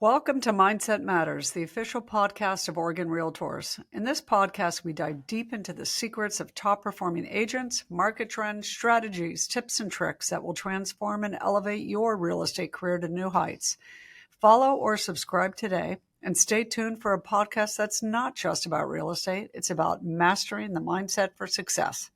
Welcome to Mindset Matters, the official podcast of Oregon Realtors. In this podcast, we dive deep into the secrets of top-performing agents, market trends, strategies, tips, and tricks that will transform and elevate your real estate career to new heights. Follow or subscribe today, and stay tuned for a podcast that's not just about real estate. It's about mastering the mindset for success.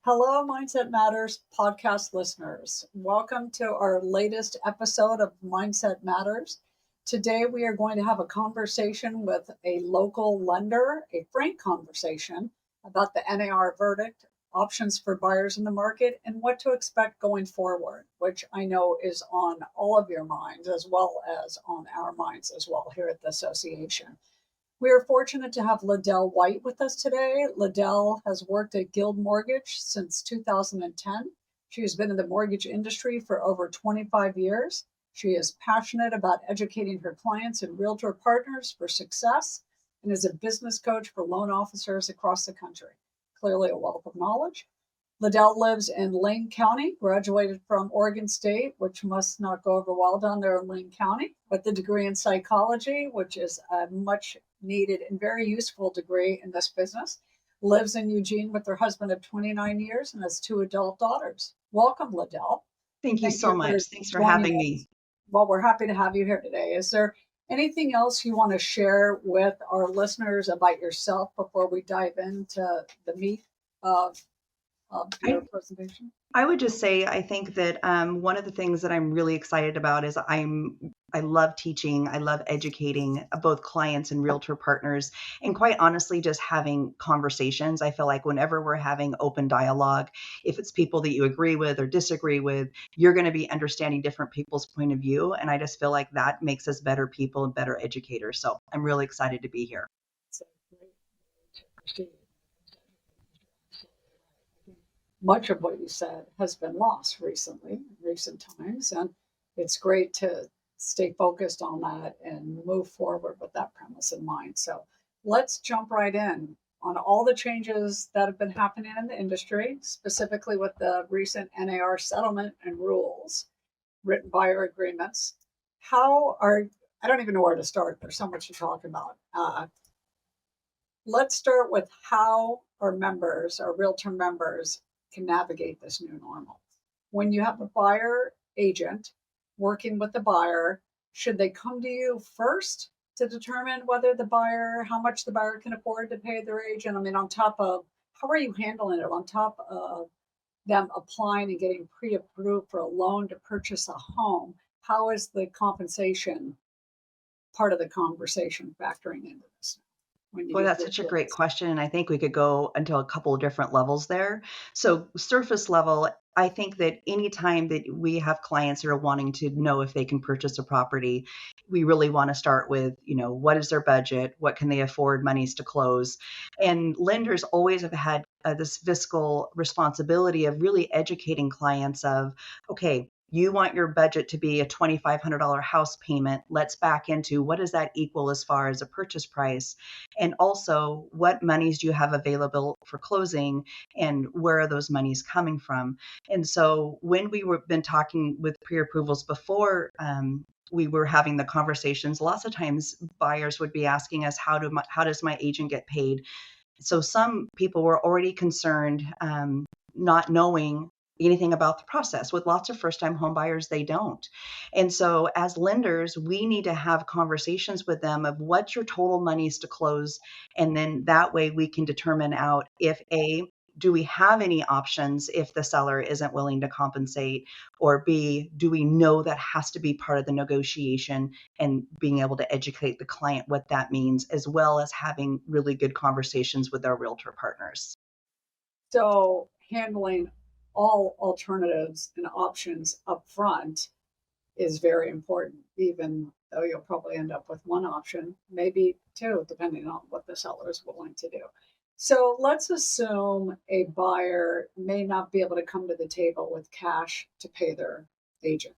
Hello, Mindset Matters podcast listeners. Welcome to our latest episode of Mindset Matters. Today, we are going to have a conversation with a local lender, a frank conversation about the NAR verdict, options for buyers in the market, and what to expect going forward, which I know is on all of your minds as well as on our minds as well here at the association. We are fortunate to have Ladell White with us today. Ladell has worked at Guild Mortgage since 2010. She has been in the mortgage industry for over 25 years. She is passionate about educating her clients and realtor partners for success and is a business coach for loan officers across the country. Clearly a wealth of knowledge. Ladell lives in Lane County, graduated from Oregon State, which must not go over well down there in Lane County, with a degree in psychology, which is a much needed and very useful degree in this business. Lives in Eugene with her husband of 29 years and has 2 adult daughters. Welcome, Ladell. Thank you so much. Thanks for having me. Well, we're happy to have you here today. Is there anything else you want to share with our listeners about yourself before we dive into the meat of your presentation? I would just say, I think that one of the things that I'm really excited about is I love teaching. I love educating both clients and realtor partners, and quite honestly, just having conversations. I feel like whenever we're having open dialogue, if it's people that you agree with or disagree with, you're going to be understanding different people's point of view. And I just feel like that makes us better people and better educators. So I'm really excited to be here. It's a great way to proceed. Much of what you said has been lost recently, in recent times, and it's great to stay focused on that and move forward with that premise in mind. So let's jump right in on all the changes that have been happening in the industry, specifically with the recent NAR settlement and rules, written buyer agreements. I don't even know where to start. There's so much to talk about. Let's start with how our realtor members, can navigate this new normal. When you have a buyer agent working with the buyer, should they come to you first to determine how much the buyer can afford to pay their agent? I mean, on top of, how are you handling it? On top of them applying and getting pre-approved for a loan to purchase a home, how is the compensation part of the conversation factoring into this? Well, that's such a great question. And I think we could go into a couple of different levels there. So surface level, I think that anytime that we have clients that are wanting to know if they can purchase a property, we really want to start with, what is their budget? What can they afford monies to close? And lenders always have had this fiscal responsibility of really educating clients of, okay, you want your budget to be a $2,500 house payment. Let's back into what does that equal as far as a purchase price? And also, what monies do you have available for closing, and where are those monies coming from? And so when been talking with pre-approvals before, we were having the conversations, lots of times buyers would be asking us, how does my agent get paid? So some people were already concerned, not knowing anything about the process. With lots of first-time home buyers, they don't. And so as lenders, we need to have conversations with them of what's your total monies to close. And then that way we can determine out if do we have any options if the seller isn't willing to compensate, or B, do we know that has to be part of the negotiation, and being able to educate the client what that means, as well as having really good conversations with our realtor partners. So handling all alternatives and options up front is very important, even though you'll probably end up with one option, maybe two, depending on what the seller is willing to do. So let's assume a buyer may not be able to come to the table with cash to pay their agent.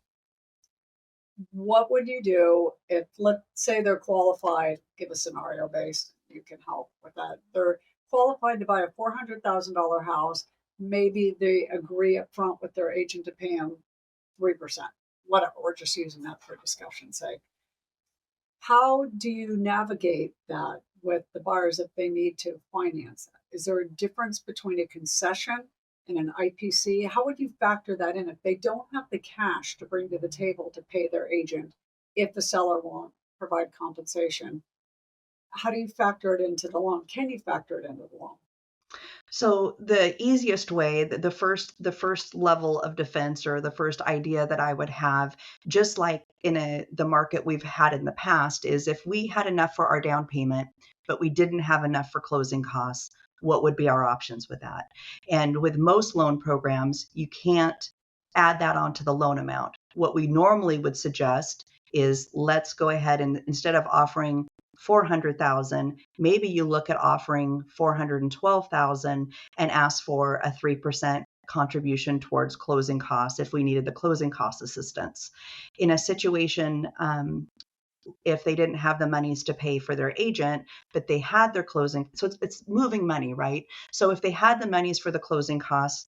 What would you do if, let's say they're qualified, give a scenario based, you can help with that. They're qualified to buy a $400,000 house. Maybe they agree up front with their agent to pay them 3%. Whatever, we're just using that for discussion's sake. How do you navigate that with the buyers if they need to finance it? Is there a difference between a concession and an IPC? How would you factor that in if they don't have the cash to bring to the table to pay their agent if the seller won't provide compensation? How do you factor it into the loan? Can you factor it into the loan? So the easiest way, the first level of defense, or the first idea that I would have, just like in the market we've had in the past, is if we had enough for our down payment, but we didn't have enough for closing costs, what would be our options with that? And with most loan programs, you can't add that onto the loan amount. What we normally would suggest is, let's go ahead and, instead of offering 400,000, maybe you look at offering 412,000 and ask for a 3% contribution towards closing costs if we needed the closing cost assistance. In a situation, if they didn't have the monies to pay for their agent, but they had their closing, so it's moving money, right? So if they had the monies for the closing costs,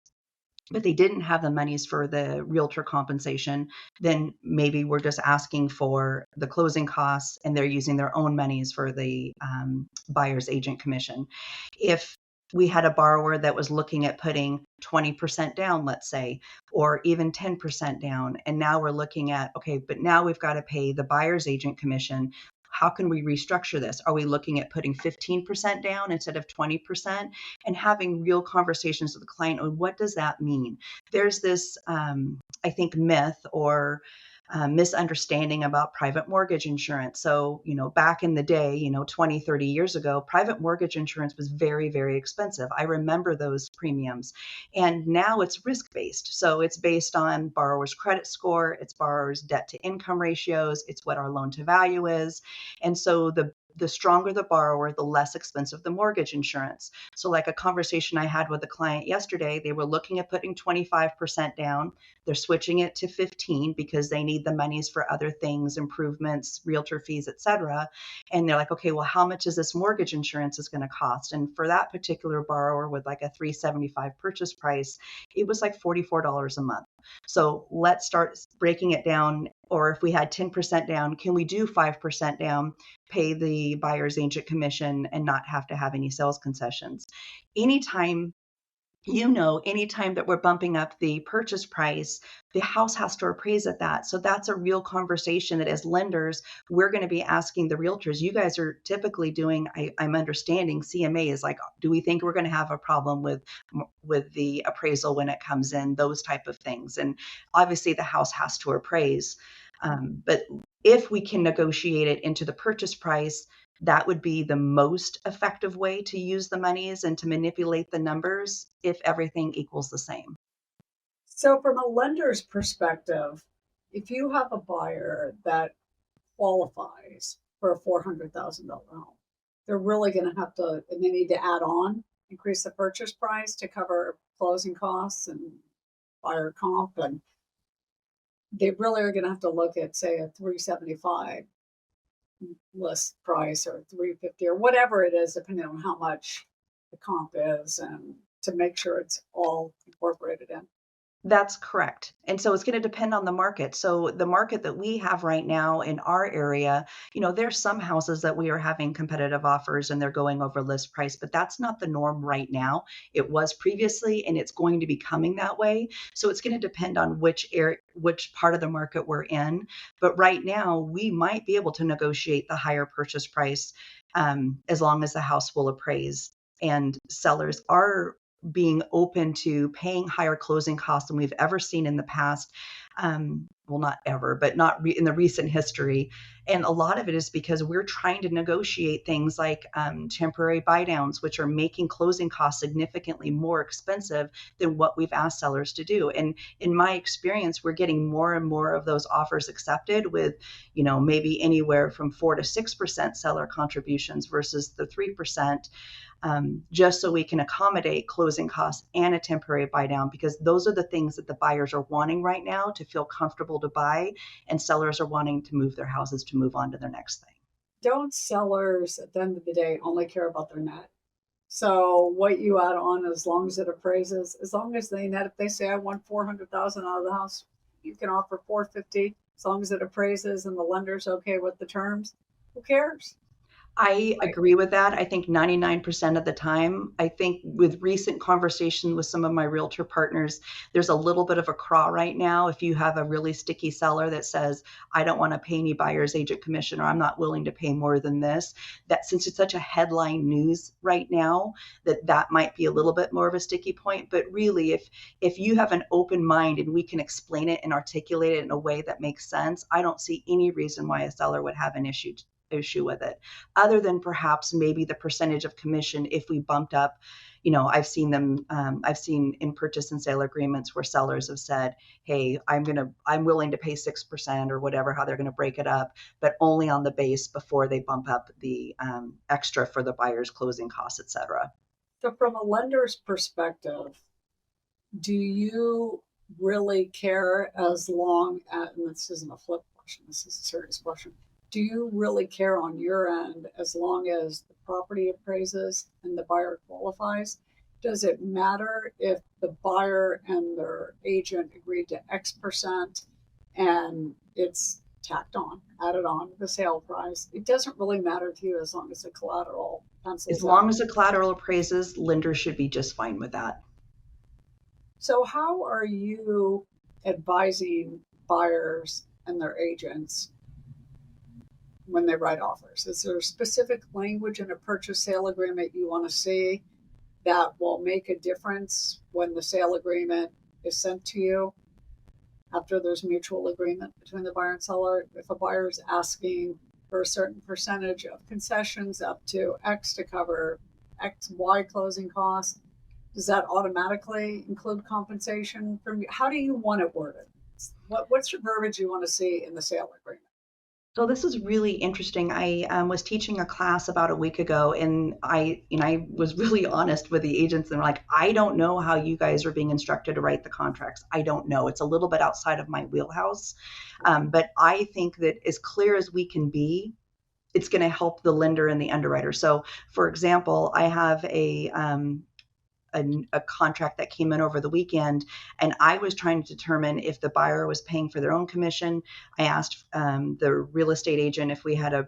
but they didn't have the monies for the realtor compensation, then maybe we're just asking for the closing costs and they're using their own monies for the buyer's agent commission. If we had a borrower that was looking at putting 20% down, let's say, or even 10% down, and now we're looking at, okay, but now we've got to pay the buyer's agent commission. How can we restructure this? Are we looking at putting 15% down instead of 20%, and having real conversations with the client on what does that mean? There's this, I think, myth or misunderstanding about private mortgage insurance. So, back in the day, 20, 30 years ago, private mortgage insurance was very, very expensive. I remember those premiums. And now it's risk-based. So it's based on borrower's credit score, it's borrower's debt to income ratios, it's what our loan to value is. And so the stronger the borrower, the less expensive the mortgage insurance. So like a conversation I had with a client yesterday, they were looking at putting 25% down. They're switching it to 15 because they need the monies for other things, improvements, realtor fees, etc. And they're like, okay, well, how much is this mortgage insurance is going to cost? And for that particular borrower with like a 375 purchase price, it was like $44 a month. So let's start breaking it down. Or if we had 10% down, can we do 5% down, pay the buyer's agent commission, and not have to have any sales concessions? Anytime anytime that we're bumping up the purchase price, the house has to appraise at that. So that's a real conversation that as lenders, we're going to be asking the realtors. You guys are typically doing, I'm understanding CMA is like, do we think we're going to have a problem with the appraisal when it comes in, those type of things. And obviously the house has to appraise. But if we can negotiate it into the purchase price, that would be the most effective way to use the monies and to manipulate the numbers if everything equals the same. So, from a lender's perspective, if you have a buyer that qualifies for a $400,000 home, they're really going to have to, and they need to add on, increase the purchase price to cover closing costs and buyer comp. And they really are going to have to look at, say, a 375 list price or 350 or whatever it is, depending on how much the comp is, and to make sure it's all incorporated in. That's correct. And so it's going to depend on the market. So the market that we have right now in our area, there's some houses that we are having competitive offers and they're going over list price, but that's not the norm right now. It was previously, and it's going to be coming that way. So it's going to depend on which part of the market we're in. But right now, we might be able to negotiate the higher purchase price as long as the house will appraise. And sellers are being open to paying higher closing costs than we've ever seen in the past. Well, not ever, but not in the recent history. And a lot of it is because we're trying to negotiate things like temporary buy downs, which are making closing costs significantly more expensive than what we've asked sellers to do. And in my experience, we're getting more and more of those offers accepted with, maybe anywhere from 4 to 6% seller contributions versus the 3%. Just so we can accommodate closing costs and a temporary buy down, because those are the things that the buyers are wanting right now to feel comfortable to buy, and sellers are wanting to move their houses to move on to their next thing. Don't sellers at the end of the day only care about their net? So what you add on, as long as it appraises, as long as they net, if they say I want 400,000 out of the house, you can offer 450 as long as it appraises and the lender's okay with the terms. Who cares? I Right. agree with that. I think 99% of the time, I think with recent conversation with some of my realtor partners, there's a little bit of a craw right now. If you have a really sticky seller that says, I don't want to pay any buyer's agent commission, or I'm not willing to pay more than this, that since it's such a headline news right now, that might be a little bit more of a sticky point. But really, if you have an open mind and we can explain it and articulate it in a way that makes sense, I don't see any reason why a seller would have an issue with it, other than perhaps maybe the percentage of commission if we bumped up. I've seen in purchase and sale agreements where sellers have said, hey, I'm willing to pay 6% or whatever, how they're going to break it up, but only on the base before they bump up the extra for the buyer's closing costs, etc. So, from a lender's perspective, do you really care as long as, and this isn't a flip question, this is a serious question. Do you really care on your end as long as the property appraises and the buyer qualifies? Does it matter if the buyer and their agent agreed to X percent and it's tacked on, added on to the sale price? It doesn't really matter to you as long as the collateral As pencils long out. as the collateral appraises, lenders should be just fine with that. So, how are you advising buyers and their agents when they write offers? Is there specific language in a purchase sale agreement you want to see that will make a difference when the sale agreement is sent to you after there's mutual agreement between the buyer and seller? If a buyer is asking for a certain percentage of concessions up to X to cover X, Y closing costs, does that automatically include compensation from you? How do you want it worded? What's your verbiage you want to see in the sale agreement? So this is really interesting. I was teaching a class about a week ago, and I was really honest with the agents, and like, I don't know how you guys are being instructed to write the contracts. I don't know. It's a little bit outside of my wheelhouse, but I think that as clear as we can be, it's going to help the lender and the underwriter. So, for example, I have a contract that came in over the weekend, and I was trying to determine if the buyer was paying for their own commission. I asked the real estate agent if we had a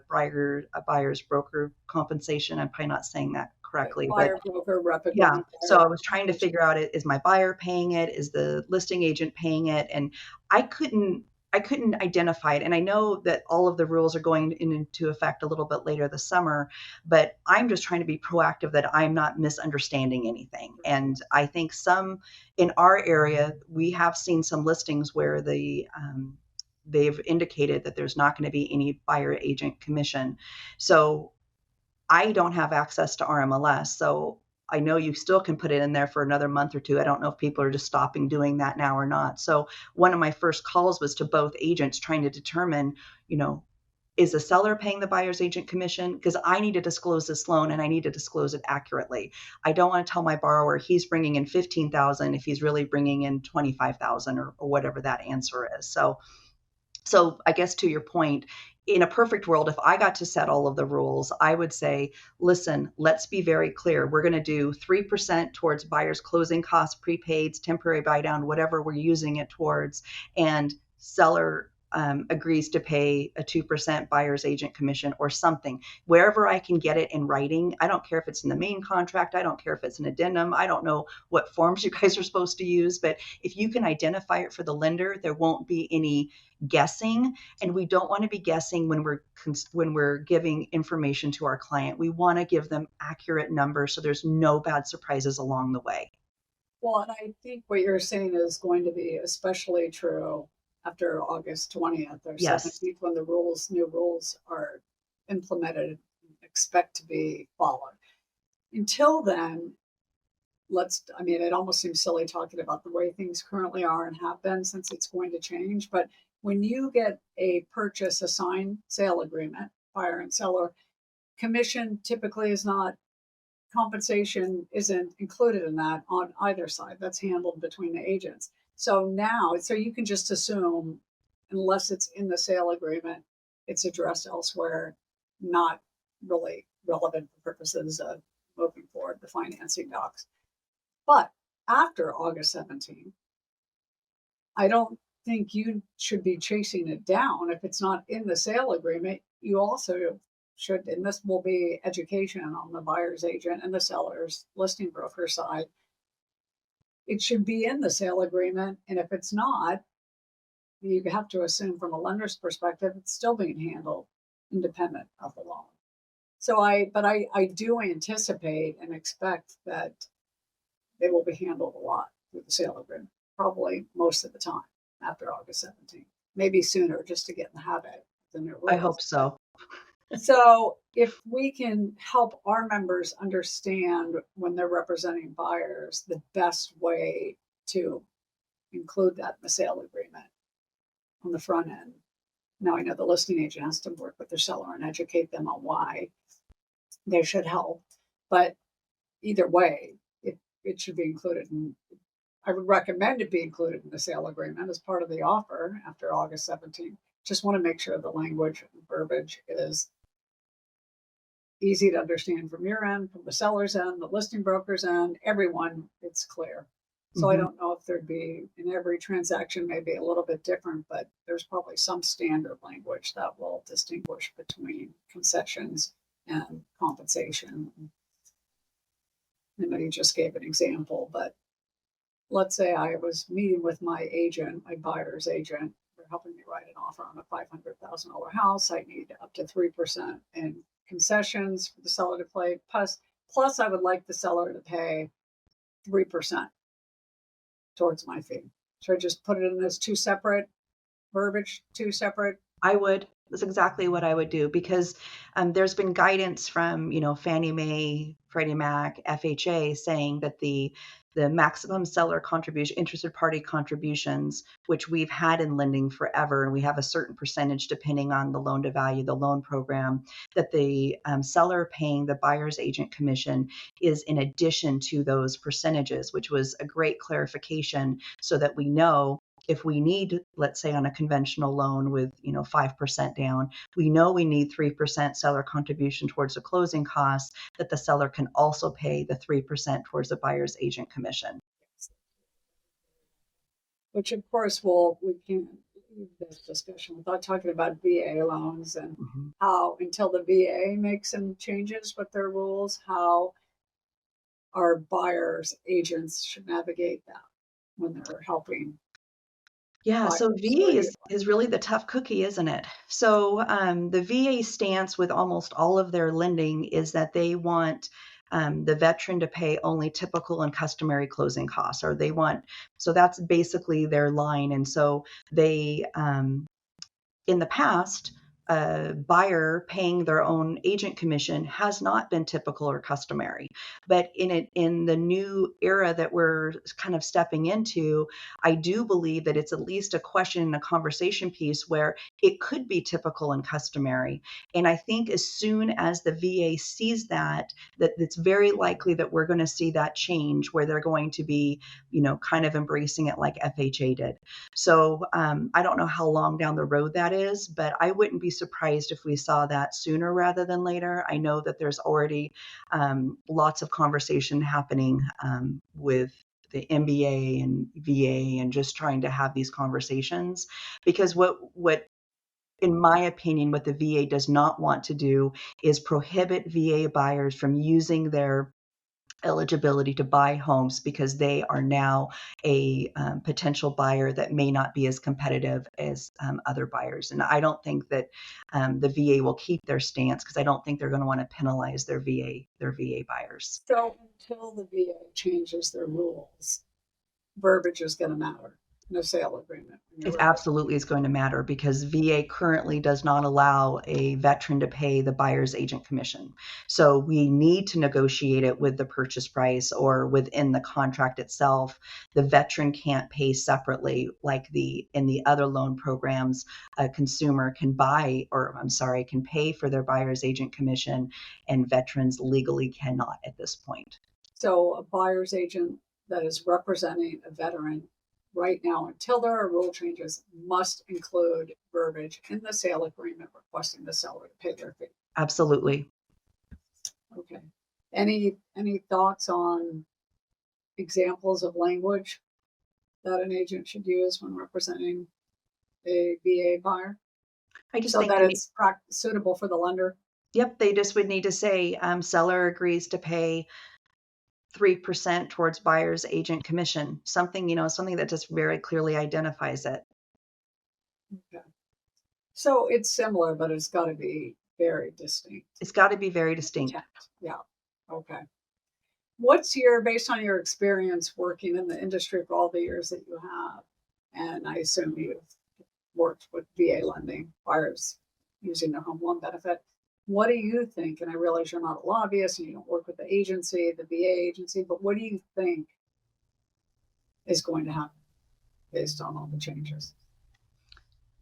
buyer's broker compensation. I'm probably not saying that correctly, but Buyer, broker, rep yeah. agreement, So I buyer was trying to compensation. figure out, is my buyer paying it? Is the listing agent paying it? And I couldn't I couldn't identify it. And I know that all of the rules are going into effect a little bit later this summer, but I'm just trying to be proactive that I'm not misunderstanding anything. And I think some in our area, we have seen some listings where they've indicated that there's not going to be any buyer agent commission. So I don't have access to RMLS, so I know you still can put it in there for another month or two. I don't know if people are just stopping doing that now or not. So one of my first calls was to both agents trying to determine, you know, is the seller paying the buyer's agent commission? Because I need to disclose this loan and I need to disclose it accurately. I don't want to tell my borrower he's bringing in 15,000 if he's really bringing in 25,000 or whatever that answer is. So I guess to your point, in a perfect world, if I got to set all of the rules, I would say, listen, let's be very clear. We're going to do 3% towards buyer's closing costs, prepaids, temporary buy down, whatever we're using it towards, and seller agrees to pay a 2% buyer's agent commission or something. Wherever I can get it in writing, I don't care if it's in the main contract. I don't care if it's an addendum. I don't know what forms you guys are supposed to use, but if you can identify it for the lender, there won't be any guessing. And we don't want to be guessing when we're giving information to our client. We want to give them accurate numbers so there's no bad surprises along the way. Well, and I think what you're saying is going to be especially true after August 20th or Yes. 17th when the new rules are implemented and expect to be followed. Until then, I mean, it almost seems silly talking about the way things currently are and have been since it's going to change. But when you get a purchase, a signed sale agreement, buyer and seller, commission typically is not, compensation isn't included in that on either side. That's handled between the agents. So you can just assume, unless it's in the sale agreement, it's addressed elsewhere, not really relevant for purposes of moving forward the financing docs. But after August 17th, I don't think you should be chasing it down if it's not in the sale agreement. You also should, and this will be education on the buyer's agent and the seller's listing broker side, it should be in the sale agreement. And if it's not, you have to assume from a lender's perspective, it's still being handled independent of the loan. So I do anticipate and expect that they will be handled a lot through the sale agreement, probably most of the time after August 17th, maybe sooner, just to get in the habit of the new rules. I hope so. So if we can help our members understand when they're representing buyers, the best way to include that in the sale agreement on the front end. Now I know the listing agent has to work with their seller and educate them on why they should help, but either way, it should be included. And I would recommend it be included in the sale agreement as part of the offer after August 17th. Just want to make sure the language and verbiage is easy to understand from your end, from the seller's end, the listing broker's end, everyone, it's clear. So I don't know if there'd be, in every transaction may be a little bit different, but there's probably some standard language that will distinguish between concessions and compensation. I know you just gave an example, but let's say I was meeting with my agent, my buyer's agent. They're helping me write an offer on a $500,000 house. I need up to 3% in concessions for the seller to pay. Plus, I would like the seller to pay 3% towards my fee. Should I just put it in as two separate verbiage, two separate? I would. That's exactly what I would do, because there's been guidance from, Fannie Mae, Freddie Mac, FHA saying that the maximum seller contribution, interested party contributions, which we've had in lending forever, and we have a certain percentage depending on the loan to value, the loan program, that the seller paying the buyer's agent commission is in addition to those percentages, which was a great clarification so that we know if we need, let's say on a conventional loan with 5% down, we know we need 3% seller contribution towards the closing costs, that the seller can also pay the 3% towards the buyer's agent commission. Which of course we can leave this discussion without talking about VA loans and how until the VA makes some changes with their rules, how our buyers agents should navigate that when they're helping. Yeah, so VA is really the tough cookie, isn't it? So the VA stance with almost all of their lending is that they want the veteran to pay only typical and customary closing costs, or so that's basically their line. And so they, in the past, a buyer paying their own agent commission has not been typical or customary. But in the new era that we're kind of stepping into, I do believe that it's at least a question and a conversation piece where it could be typical and customary. And I think as soon as the VA sees that it's very likely that we're going to see that change where they're going to be, kind of embracing it like FHA did. So I don't know how long down the road that is, but I wouldn't be surprised if we saw that sooner rather than later. I know that there's already lots of conversation happening with the MBA and VA and just trying to have these conversations, because what in my opinion, what the VA does not want to do is prohibit VA buyers from using their eligibility to buy homes because they are now a potential buyer that may not be as competitive as other buyers. And I don't think that the VA will keep their stance, because I don't think they're going to want to penalize their VA buyers. So until the VA changes their rules, verbiage is going to matter. No sale agreement. It absolutely is going to matter, because VA currently does not allow a veteran to pay the buyer's agent commission. So we need to negotiate it with the purchase price or within the contract itself. The veteran can't pay separately like in the other loan programs. A consumer can can pay for their buyer's agent commission, and veterans legally cannot at this point. So a buyer's agent that is representing a veteran right now, until there are rule changes, must include verbiage in the sale agreement requesting the seller to pay their fee. Absolutely. Okay. Any thoughts on examples of language that an agent should use when representing a VA buyer? I just so think that it's suitable for the lender. Yep, they just would need to say seller agrees to pay 3% towards buyer's agent commission. Something, something that just very clearly identifies it. Okay. So it's similar, but it's got to be very distinct. It's got to be very distinct. Yeah. Okay. Based on your experience working in the industry for all the years that you have, and I assume you've worked with VA lending, buyers using their home loan benefit, what do you think? And I realize you're not a lobbyist and you don't work with the agency, the VA agency, but what do you think is going to happen based on all the changes?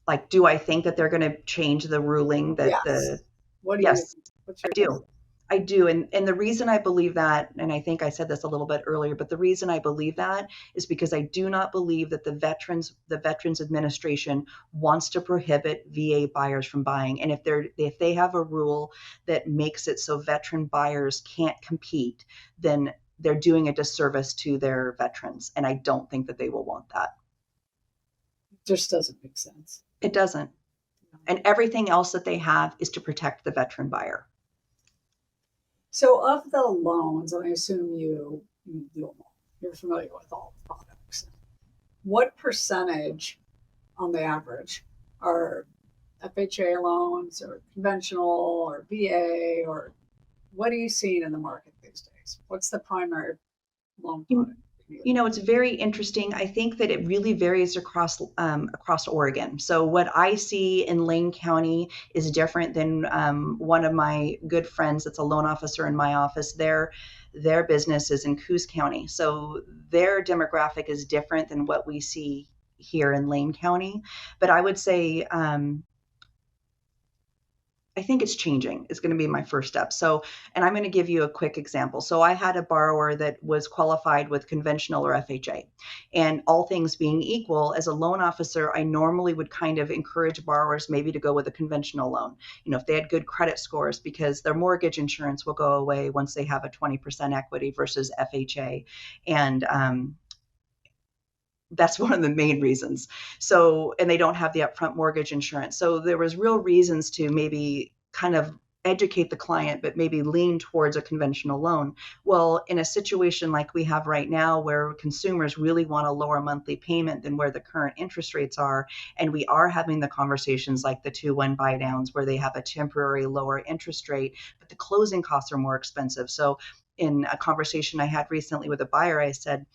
Like, do I think that they're going to change the ruling that Yes. What do you yes, think? What's I your guess? do. I do. And the reason I believe that, and I think I said this a little bit earlier, but the reason I believe that is because I do not believe that the Veterans Administration wants to prohibit VA buyers from buying. And if they have a rule that makes it so veteran buyers can't compete, then they're doing a disservice to their veterans. And I don't think that they will want that. It just doesn't make sense. It doesn't. And everything else that they have is to protect the veteran buyer. So of the loans, and I assume you do them all, you're familiar with all the products. What percentage on the average are FHA loans or conventional or VA, or what are you seeing in the market these days? What's the primary loan product? It's very interesting. I think that it really varies across Oregon. So what I see in Lane County is different than one of my good friends that's a loan officer in my office. Their business is in Coos County, so their demographic is different than what we see here in Lane County. But I would say I think it's changing is going to be my first step. So, and I'm going to give you a quick example. So I had a borrower that was qualified with conventional or FHA, and all things being equal, as a loan officer, I normally would kind of encourage borrowers maybe to go with a conventional loan, if they had good credit scores, because their mortgage insurance will go away once they have a 20% equity versus FHA. And, that's one of the main reasons. So, and they don't have the upfront mortgage insurance. So there was real reasons to maybe kind of educate the client, but maybe lean towards a conventional loan. Well, in a situation like we have right now, where consumers really want a lower monthly payment than where the current interest rates are, and we are having the conversations like the 2-1 buy downs where they have a temporary lower interest rate, but the closing costs are more expensive. So in a conversation I had recently with a buyer, I said,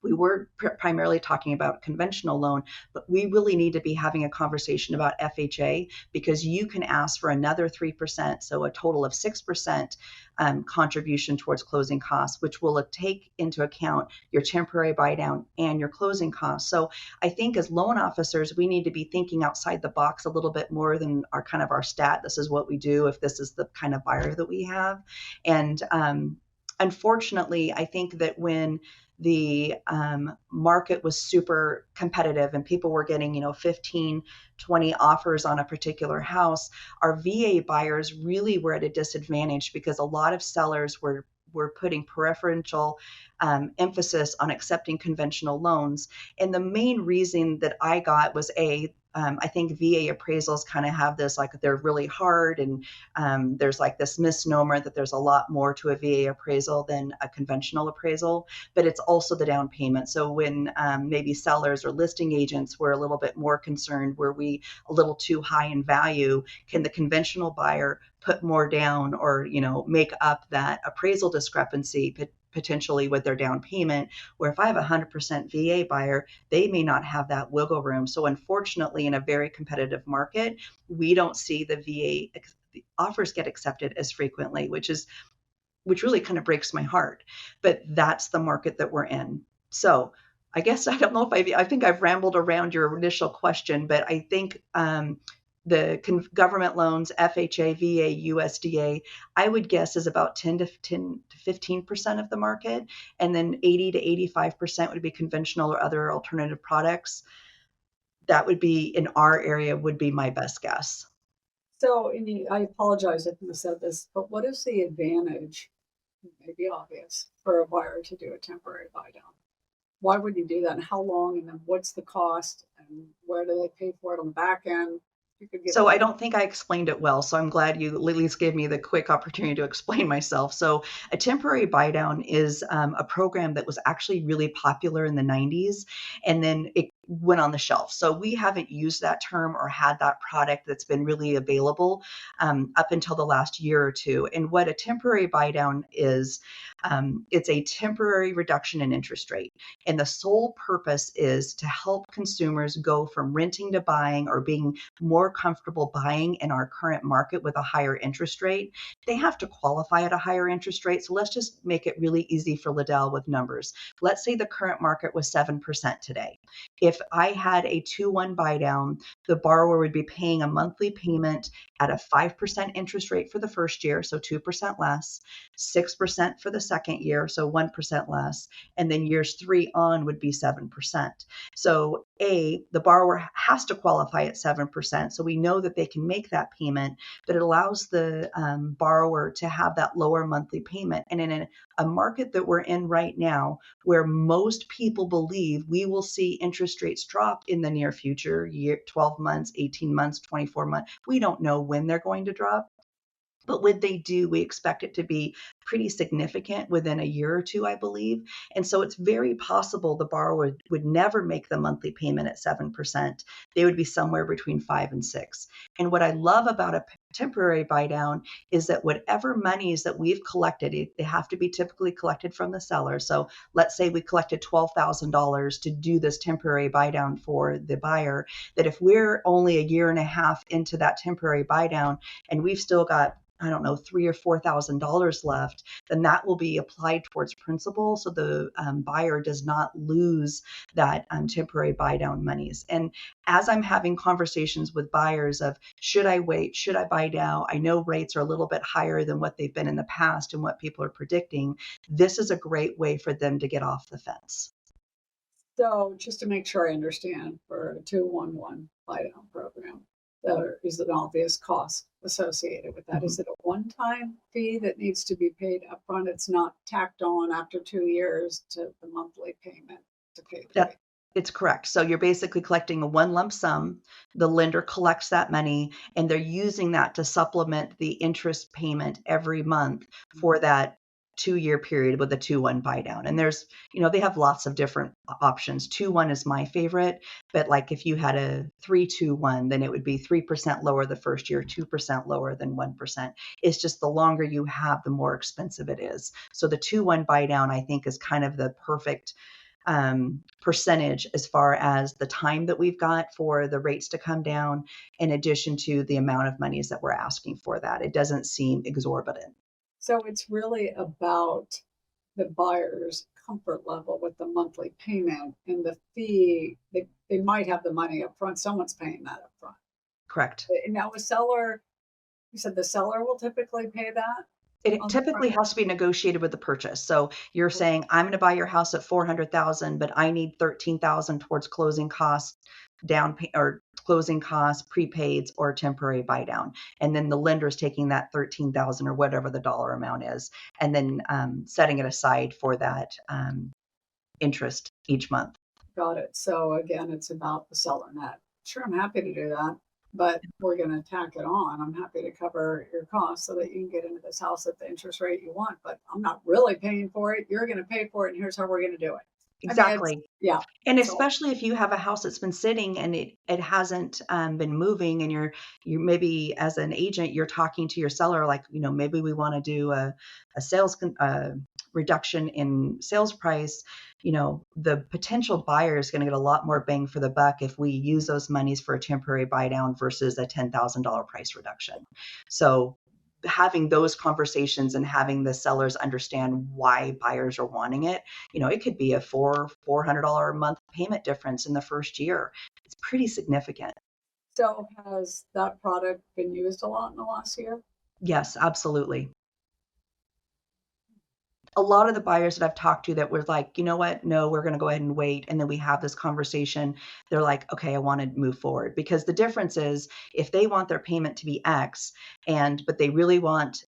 we were primarily talking about conventional loan, but we really need to be having a conversation about FHA, because you can ask for another 3%, so a total of 6% contribution towards closing costs, which will take into account your temporary buy down and your closing costs. So I think as loan officers, we need to be thinking outside the box a little bit more than our stat. This is what we do if this is the kind of buyer that we have. And unfortunately, I think that when the market was super competitive and people were getting 15, 20 offers on a particular house, our VA buyers really were at a disadvantage, because a lot of sellers were putting preferential emphasis on accepting conventional loans. And the main reason that I got was I think VA appraisals kind of have this, like, they're really hard, and there's like this misnomer that there's a lot more to a VA appraisal than a conventional appraisal, but it's also the down payment. So when maybe sellers or listing agents were a little bit more concerned, were we a little too high in value? Can the conventional buyer put more down, or make up that appraisal discrepancy potentially with their down payment, where if I have a 100% VA buyer, they may not have that wiggle room. So unfortunately, in a very competitive market, we don't see the VA offers get accepted as frequently, which really kind of breaks my heart. But that's the market that we're in. So I guess I don't know if I think I've rambled around your initial question, but I think the government loans, FHA, VA, USDA, I would guess is about 10 to 15% of the market. And then 80 to 85% would be conventional or other alternative products. That would be, in our area, would be my best guess. So, I apologize if you said this, but what is the advantage, it may be obvious, for a buyer to do a temporary buy down? Why would you do that, and how long, and then what's the cost, and where do they pay for it on the back end? You could give So it. I don't think I explained it well. So I'm glad you at least gave me the quick opportunity to explain myself. So a temporary buy down is a program that was actually really popular in the 90s, and then it went on the shelf. So we haven't used that term or had that product that's been really available up until the last year or two. And what a temporary buy down is, it's a temporary reduction in interest rate. And the sole purpose is to help consumers go from renting to buying or being more comfortable buying in our current market with a higher interest rate. They have to qualify at a higher interest rate. So let's just make it really easy for Ladell with numbers. Let's say the current market was 7% today. If I had a 2-1 buy down, the borrower would be paying a monthly payment at a 5% interest rate for the first year, so 2% less, 6% for the second year, so 1% less, and then years 3 on would be 7%. So the borrower has to qualify at 7%. So we know that they can make that payment, but it allows the borrower to have that lower monthly payment. And in a market that we're in right now, where most people believe we will see interest rates drop in the near future, 12 months, 18 months, 24 months, we don't know when they're going to drop. But when they do, we expect it to be pretty significant within a year or two, I believe. And so it's very possible the borrower would never make the monthly payment at 7%. They would be somewhere between 5 and 6. And what I love about a temporary buy down is that whatever monies that we've collected, they have to be typically collected from the seller. So let's say we collected $12,000 to do this temporary buy down for the buyer, that if we're only a year and a half into that temporary buy down and we've still got, I don't know, $3,000 or $4,000 left, then that will be applied towards principal. So the buyer does not lose that temporary buy down monies. And as I'm having conversations with buyers of, should I wait? Should I buy now? I know rates are a little bit higher than what they've been in the past and what people are predicting. This is a great way for them to get off the fence. So just to make sure I understand, for a 2-1-1 buy down program, there is an obvious cost associated with that. Mhm. Is it a one-time fee that needs to be paid upfront? It's not tacked on after 2 years to the monthly payment to pay the rate. It's correct. So you're basically collecting a one lump sum. The lender collects that money and they're using that to supplement the interest payment every month for that 2-year period with a 2-1 buy down. And there's, they have lots of different options. 2-1 is my favorite, but like if you had a 3-2-1, then it would be 3% lower the first year, 2% lower than 1%. It's just the longer you have, the more expensive it is. So the 2-1 buy down, I think, is kind of the perfect percentage as far as the time that we've got for the rates to come down, in addition to the amount of monies that we're asking for that. It doesn't seem exorbitant. So it's really about the buyer's comfort level with the monthly payment and the fee. They might have the money up front. Someone's paying that up front. Correct. And now a seller, you said the seller will typically pay that It on the front. typically has to be negotiated with the purchase. So you're saying, I'm going to buy your house at 400,000, but I need 13,000 towards closing costs, or closing costs, prepaids, or temporary buy down. And then the lender's taking that 13,000 or whatever the dollar amount is, and then setting it aside for that interest each month. Got it. So again, it's about the seller net. Sure, I'm happy to do that, but we're going to tack it on. I'm happy to cover your costs so that you can get into this house at the interest rate you want, but I'm not really paying for it. You're going to pay for it, and here's how we're going to do it. Exactly. Yeah. And So especially if you have a house that's been sitting and it hasn't been moving, and you maybe as an agent, you're talking to your seller, like, maybe we want to do a sales reduction in sales price. The potential buyer is going to get a lot more bang for the buck if we use those monies for a temporary buy down versus a $10,000 price reduction. So having those conversations and having the sellers understand why buyers are wanting it, it could be a $400 a month payment difference in the first year. It's pretty significant. So has that product been used a lot in the last year? Yes, absolutely. A lot of the buyers that I've talked to that were like, you know what, no, we're going to go ahead and wait. And then we have this conversation. They're like, okay, I want to move forward. Because the difference is, if they want their payment to be X, but they really want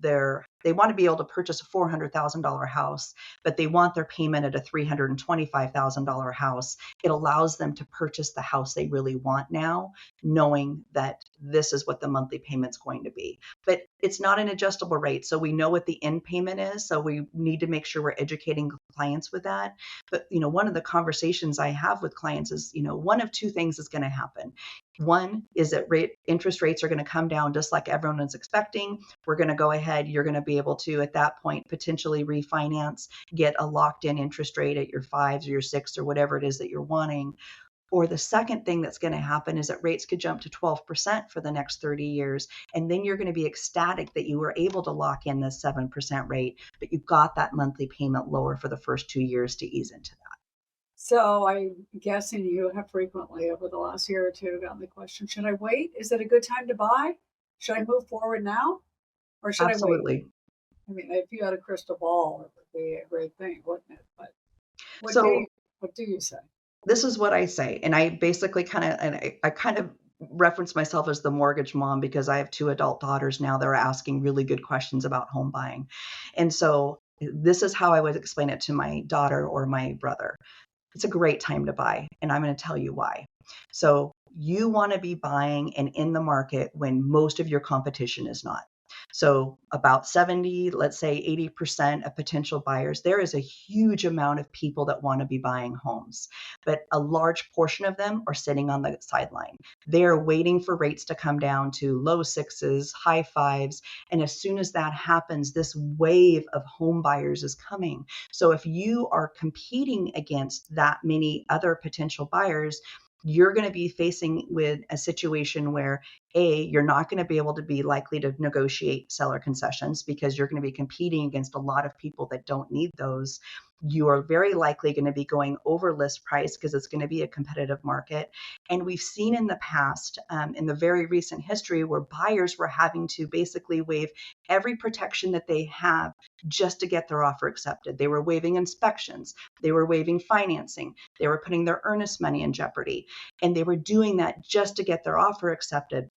they want to be able to purchase a $400,000 house, but they want their payment at a $325,000 house. It allows them to purchase the house they really want now, knowing that this is what the monthly payment's going to be. But it's not an adjustable rate. So we know what the end payment is. So we need to make sure we're educating clients with that. But, one of the conversations I have with clients is, one of two things is going to happen. One is that interest rates are going to come down just like everyone is expecting. We're going to go ahead. You're going to be able to, at that point, potentially refinance, get a locked in interest rate at your 5s or your 6 or whatever it is that you're wanting. Or the second thing that's going to happen is that rates could jump to 12% for the next 30 years. And then you're going to be ecstatic that you were able to lock in this 7% rate, but you got that monthly payment lower for the first 2 years to ease into that. So I'm guessing you have frequently over the last year or two gotten the question, should I wait? Is it a good time to buy? Should I move forward now? Or should I wait? Absolutely. I mean, if you had a crystal ball, it would be a great thing, wouldn't it? But what do you say? This is what I say. And I basically I kind of reference myself as the mortgage mom because I have 2 adult daughters now that are asking really good questions about home buying. And so this is how I would explain it to my daughter or my brother. It's a great time to buy, and I'm going to tell you why. So you want to be buying and in the market when most of your competition is not. So about 70, let's say 80% of potential buyers, there is a huge amount of people that want to be buying homes, but a large portion of them are sitting on the sideline. They're waiting for rates to come down to low 6s, high 5s. And as soon as that happens, this wave of home buyers is coming. So if you are competing against that many other potential buyers, you're going to be facing with a situation where you're not going to be able to be likely to negotiate seller concessions because you're going to be competing against a lot of people that don't need those. You are very likely going to be going over list price because it's going to be a competitive market. And we've seen in the past, in the very recent history, where buyers were having to basically waive every protection that they have just to get their offer accepted. They were waiving inspections. They were waiving financing. They were putting their earnest money in jeopardy. And they were doing that just to get their offer accepted.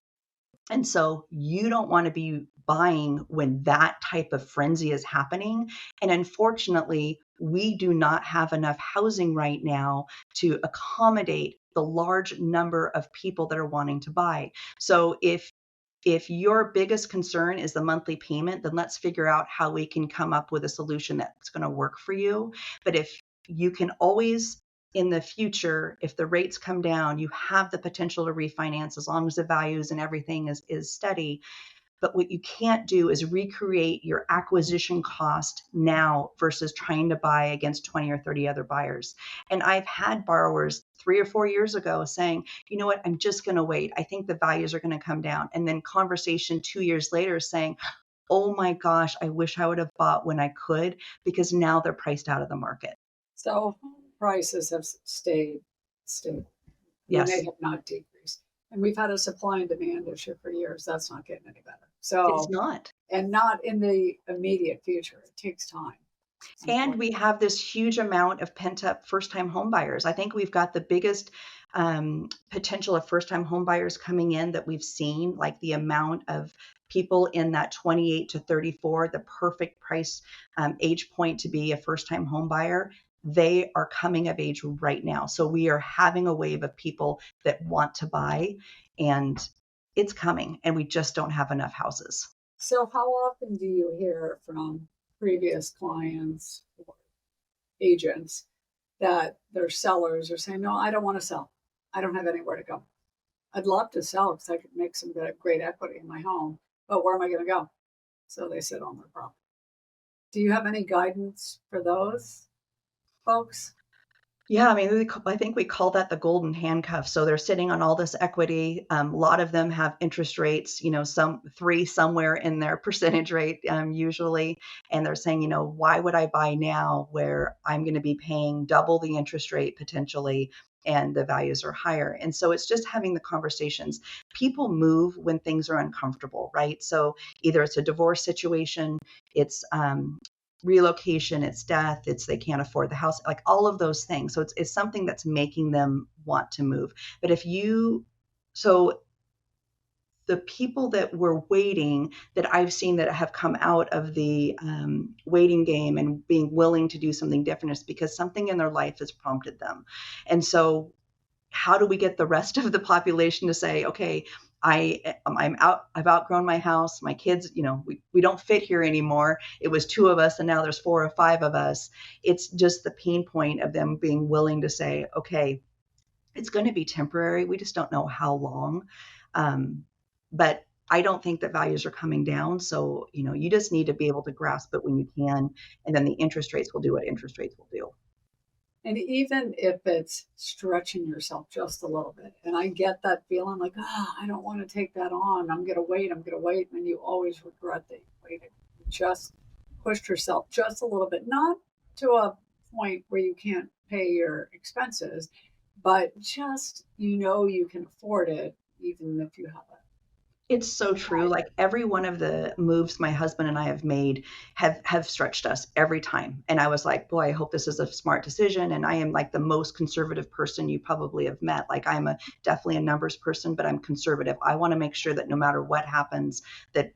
And so you don't want to be buying when that type of frenzy is happening. And unfortunately, we do not have enough housing right now to accommodate the large number of people that are wanting to buy. So if your biggest concern is the monthly payment, then let's figure out how we can come up with a solution that's going to work for you. But if you can always in the future, if the rates come down, you have the potential to refinance as long as the values and everything is steady. But what you can't do is recreate your acquisition cost now versus trying to buy against 20 or 30 other buyers. And I've had borrowers 3 or 4 years ago saying, you know what, I'm just going to wait. I think the values are going to come down. And then conversation 2 years later saying, oh my gosh, I wish I would have bought when I could because now they're priced out of the market. So prices have stayed stable. Yes. They have not decreased. And we've had a supply and demand issue for years. That's not getting any better. So it's not. And not in the immediate future. It takes time. And we have this huge amount of pent up first time home buyers. I think we've got the biggest potential of first time home buyers coming in that we've seen, like the amount of people in that 28 to 34, the perfect price age point to be a first time home buyer. They are coming of age right now. So we are having a wave of people that want to buy, and it's coming, and we just don't have enough houses. So how often do you hear from previous clients or agents that their sellers are saying, no, I don't want to sell. I don't have anywhere to go. I'd love to sell because I could make some great equity in my home, but where am I going to go? So they sit on their property. Do you have any guidance for those folks? Yeah, I mean, I think we call that the golden handcuff. So they're sitting on all this equity. A lot of them have interest rates, some 3 somewhere in their percentage rate usually. And they're saying, why would I buy now where I'm going to be paying double the interest rate potentially and the values are higher? And so it's just having the conversations. People move when things are uncomfortable, right? So either it's a divorce situation, it's relocation, it's death, it's they can't afford the house, like all of those things. So it's something that's making them want to move. But the people that were waiting that I've seen that have come out of the waiting game and being willing to do something different is because something in their life has prompted them. And so how do we get the rest of the population to say, okay, I've outgrown my house. My kids, we don't fit here anymore. It was two of us and now there's four or five of us. It's just the pain point of them being willing to say, okay, it's going to be temporary. We just don't know how long. But I don't think that values are coming down. So, you just need to be able to grasp it when you can. And then the interest rates will do what interest rates will do. And even if it's stretching yourself just a little bit, and I get that feeling like, I don't want to take that on. I'm going to wait. And you always regret that you waited. You just pushed yourself just a little bit, not to a point where you can't pay your expenses, but just, you can afford it, even if you have a It's so true. Like every one of the moves my husband and I have made have stretched us every time. And I was like, boy, I hope this is a smart decision. And I am like the most conservative person you probably have met. Like I'm definitely a numbers person, but I'm conservative. I want to make sure that no matter what happens, that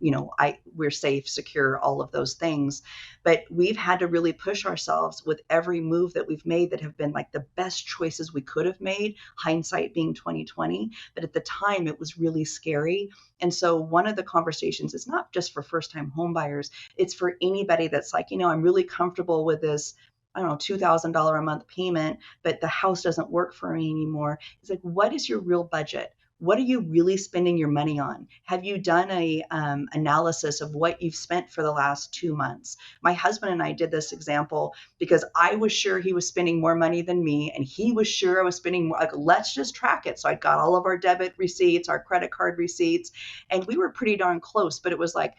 we're safe, secure, all of those things. But we've had to really push ourselves with every move that we've made that have been like the best choices we could have made, hindsight being 2020. But at the time, it was really scary. And so one of the conversations is not just for first-time home buyers, it's for anybody that's like, I'm really comfortable with this, I don't know, $2,000 a month payment, but the house doesn't work for me anymore. It's like, what is your real budget? What are you really spending your money on? Have you done a analysis of what you've spent for the last 2 months? My husband and I did this example because I was sure he was spending more money than me, and he was sure I was spending more. Like, let's just track it. So I got all of our debit receipts, our credit card receipts, and we were pretty darn close. But it was like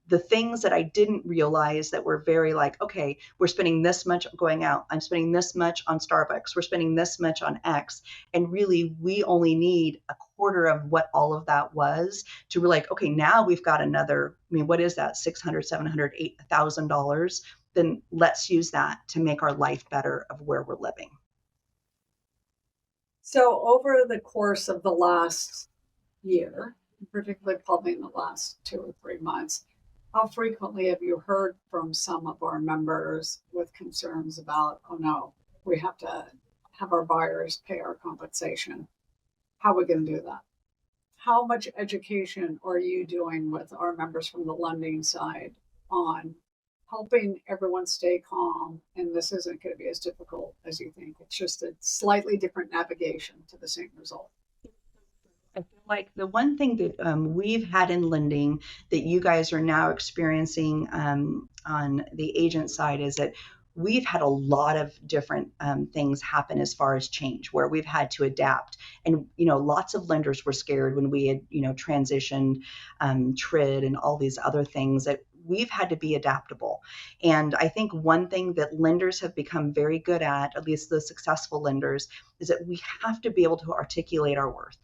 the things that I didn't realize that were very like, okay, we're spending this much going out. I'm spending this much on Starbucks. We're spending this much on X. And really, we only need a quarter of what all of that was to be like, okay, now we've got another, what is that? $600, $700, $8,000. Then let's use that to make our life better of where we're living. So over the course of the last year, particularly probably in the last 2 or 3 months, how frequently have you heard from some of our members with concerns about, oh no, we have to have our buyers pay our compensation? How are we going to do that? How much education are you doing with our members from the lending side on helping everyone stay calm? And this isn't going to be as difficult as you think. It's just a slightly different navigation to the same result. I feel like the one thing that we've had in lending that you guys are now experiencing on the agent side is that we've had a lot of different things happen as far as change where we've had to adapt. And, lots of lenders were scared when we had, transitioned TRID and all these other things that we've had to be adaptable. And I think one thing that lenders have become very good at least the successful lenders, is that we have to be able to articulate our worth.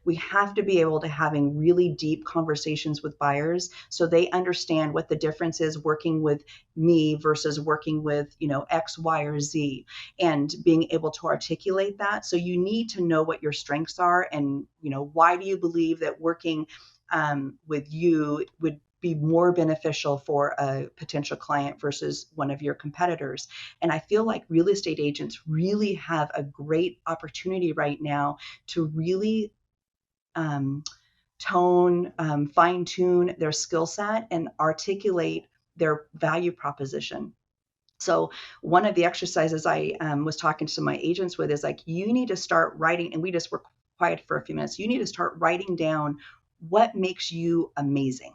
We have to be able to having really deep conversations with buyers so they understand what the difference is working with me versus working with, X, Y, or Z, and being able to articulate that. So you need to know what your strengths are and, why do you believe that working with you would be more beneficial for a potential client versus one of your competitors. And I feel like real estate agents really have a great opportunity right now to really fine tune their skill set and articulate their value proposition. So one of the exercises I was talking to some of my agents with is like, you need to start writing, and we just were quiet for a few minutes. You need to start writing down what makes you amazing.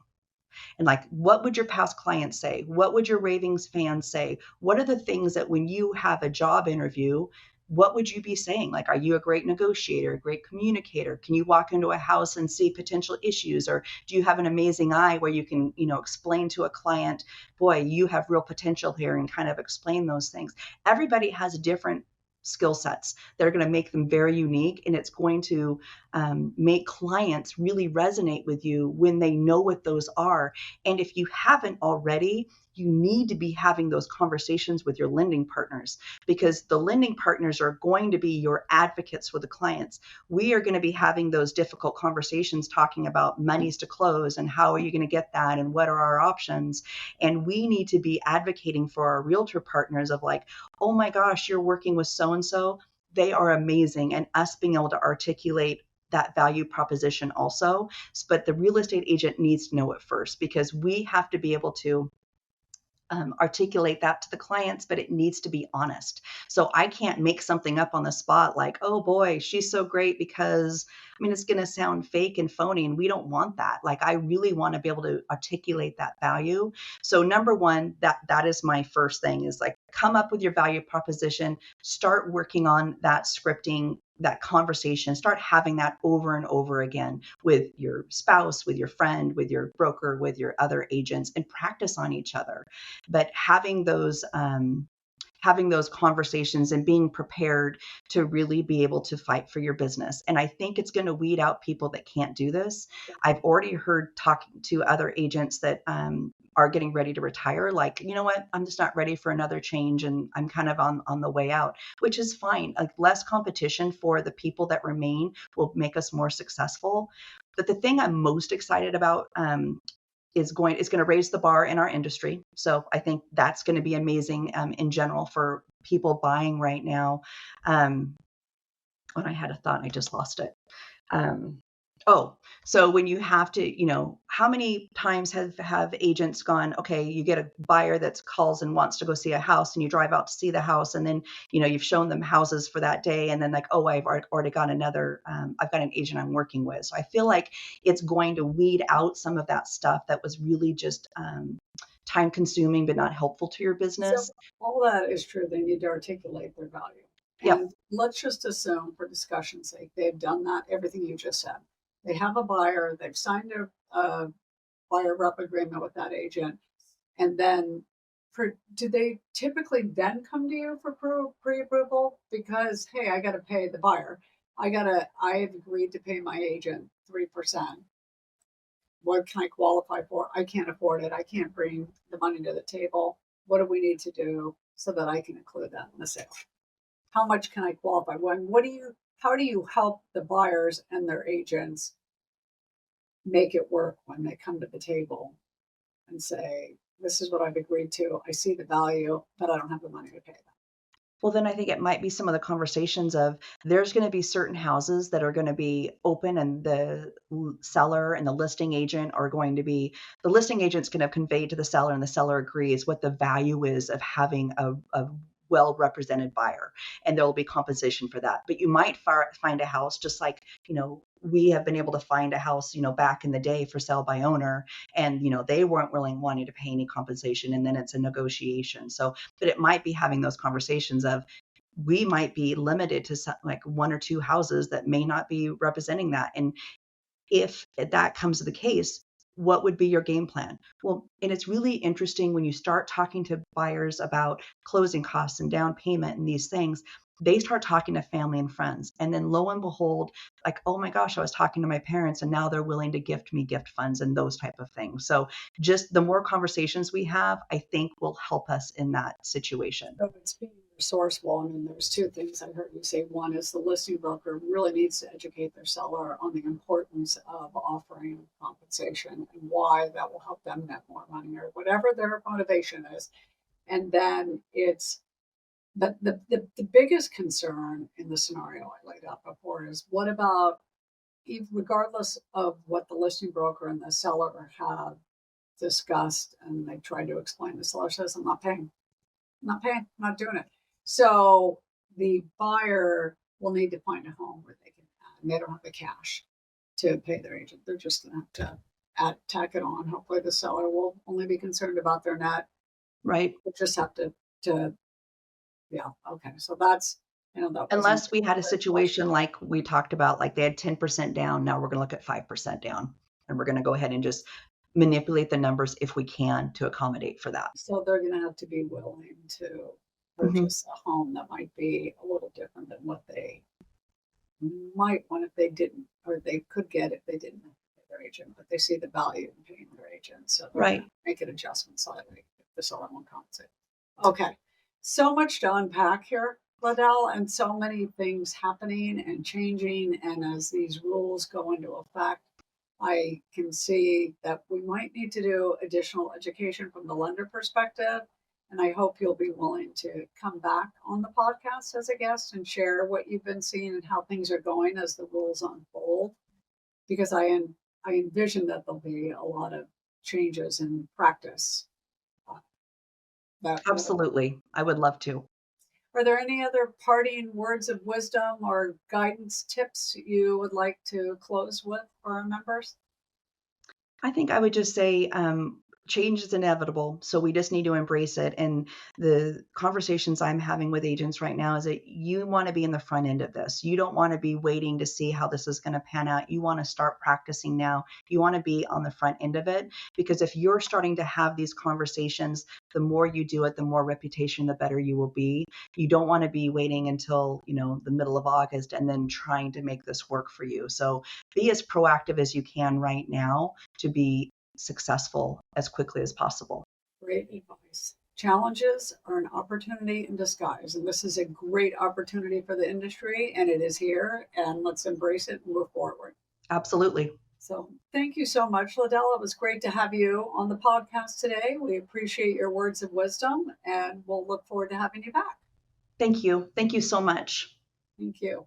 And like, what would your past clients say? What would your ravings fans say? What are the things that when you have a job interview, what would you be saying? Like, are you a great negotiator, a great communicator? Can you walk into a house and see potential issues? Or do you have an amazing eye where you can, explain to a client, boy, you have real potential here, and kind of explain those things? Everybody has different skill sets that are going to make them very unique, and it's going to make clients really resonate with you when they know what those are. And if you haven't already, you need to be having those conversations with your lending partners, because the lending partners are going to be your advocates for the clients. We are going to be having those difficult conversations talking about monies to close and how are you going to get that and what are our options. And we need to be advocating for our realtor partners of like, oh my gosh, you're working with so-and-so. They are amazing. And us being able to articulate that value proposition also. But the real estate agent needs to know it first, because we have to be able to articulate that to the clients, but it needs to be honest. So I can't make something up on the spot like, oh boy, she's so great because, I mean, it's going to sound fake and phony, and we don't want that. Like, I really want to be able to articulate that value. So number one, that is my first thing, is like, come up with your value proposition, start working on that scripting, that conversation, start having that over and over again with your spouse, with your friend, with your broker, with your other agents, and practice on each other. But having those conversations and being prepared to really be able to fight for your business. And I think it's going to weed out people that can't do this. I've already heard talking to other agents that are getting ready to retire, like, you know what, I'm just not ready for another change and I'm kind of on the way out, which is fine. Like, less competition for the people that remain will make us more successful. But the thing I'm most excited about is going to raise the bar in our industry. So I think that's going to be amazing in general for people buying right now. When I had a thought, I just lost it. So when you have to, how many times have agents gone, okay, you get a buyer that calls and wants to go see a house, and you drive out to see the house, and then, you've shown them houses for that day, and then like, oh, I've already got I've got an agent I'm working with. So I feel like it's going to weed out some of that stuff that was really just time consuming, but not helpful to your business. So all that is true. They need to articulate their value. Yep. And let's just assume, for discussion's sake, they've done that, everything you just said. They have a buyer, they've signed a buyer rep agreement with that agent, and then do they typically then come to you for pre-approval? Because, hey, I got to pay the buyer. I've agreed to pay my agent 3%. What can I qualify for? I can't afford it. I can't bring the money to the table. What do we need to do so that I can include that in the sale? How much can I qualify? How do you help the buyers and their agents make it work when they come to the table and say, this is what I've agreed to. I see the value, but I don't have the money to pay them. Well, then I think it might be some of the conversations of, there's going to be certain houses that are going to be open, and the seller and the listing agent are going to be, the listing agent's going to convey to the seller, and the seller agrees what the value is of having a well-represented buyer, and there will be compensation for that. But you might find a house, just like, we have been able to find a house, back in the day for sale by owner, and, they weren't wanting to pay any compensation, and then it's a negotiation. So, but it might be having those conversations of, we might be limited to like one or two houses that may not be representing that. And if that comes to the case, what would be your game plan? Well, and it's really interesting when you start talking to buyers about closing costs and down payment and these things, they start talking to family and friends. And then lo and behold, like, oh my gosh, I was talking to my parents and now they're willing to gift me gift funds and those type of things. So just the more conversations we have, I think will help us in that situation. So it's being resourceful. I mean, there's two things I heard you say. One is the listing broker really needs to educate their seller on the importance of offering compensation and why that will help them net more money or whatever their motivation is. And then it's the biggest concern in the scenario I laid out before is, what about, regardless of what the listing broker and the seller have discussed and they try to explain, the seller says, I'm not paying, I'm not doing it. So the buyer will need to find a home where they can add, and they don't have the cash to pay their agent. They're just going to have to tack it on. Hopefully the seller will only be concerned about their net. Right. We'll just have to yeah. Okay. So that's, unless we had a situation like we talked about, like they had 10% down. Now we're going to look at 5% down, and we're going to go ahead and just manipulate the numbers if we can to accommodate for that. So they're going to have to be willing to purchase a home that might be a little different than what they might want if they didn't, or they could get if they didn't have to pay their agent, but they see the value in paying their agent. So they're Right. going to make an adjustment slightly. this other one can't see. Okay. So much to unpack here, Ladell, and so many things happening and changing. And as these rules go into effect, I can see that we might need to do additional education from the lender perspective. And I hope you'll be willing to come back on the podcast as a guest and share what you've been seeing and how things are going as the rules unfold. Because I envision that there'll be a lot of changes in practice. Absolutely. I would love to. Are there any other parting words of wisdom or guidance tips you would like to close with for our members? I think I would just say change is inevitable. So we just need to embrace it. And the conversations I'm having with agents right now is that you want to be in the front end of this. You don't want to be waiting to see how this is going to pan out. You want to start practicing now. You want to be on the front end of it, because if you're starting to have these conversations, the more you do it, the more reputation, the better you will be. You don't want to be waiting until, the middle of August and then trying to make this work for you. So be as proactive as you can right now to be successful as quickly as possible. Great advice. Challenges are an opportunity in disguise, and this is a great opportunity for the industry, and it is here, and let's embrace it and move forward. Absolutely. So thank you so much, Ladelle. It was great to have you on the podcast today. We appreciate your words of wisdom, and we'll look forward to having you back. Thank you. Thank you so much. Thank you.